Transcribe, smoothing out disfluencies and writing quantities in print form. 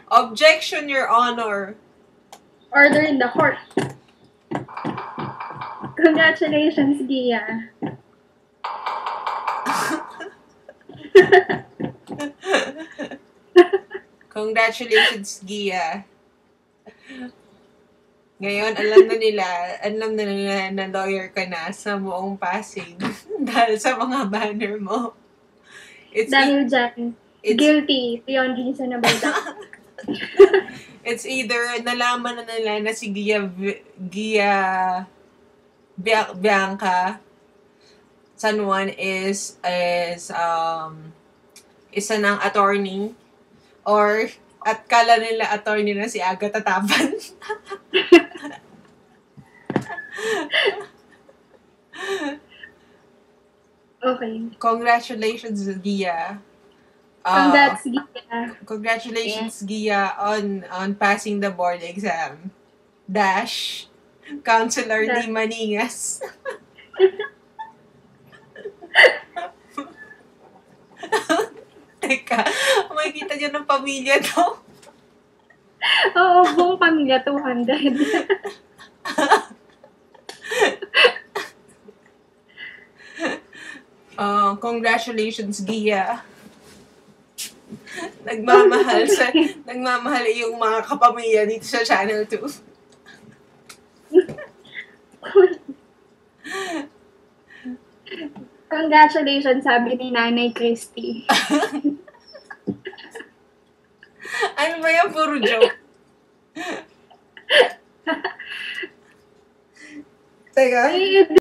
Objection, Your Honor. Order in the court. Congratulations, Gia. Congratulations, Gia. Ngayon, alam na nila na lawyer ka na sa buong Pasig dahil sa mga banner mo. Dahil dyan, guilty beyond reasonable doubt. It's either nalaman na nila na si Gia Bianca San Juan is isa ng attorney, or at kala nila attorney na si Agatha Taban. Okay. Congratulations, Gia. Congrats, Gia. Congratulations, Gia, on passing the board exam. Dash, Counselor Lee Maningas. Teka, makikita niyo ng pamilya to. Oo, buong pamilya, 200. Congratulations, Gia. Nagmamahal yung mga kapamilya dito sa Channel 2. Congratulations, sabi ni Nanay Christy. Ano ba yan? Puro joke. Teka.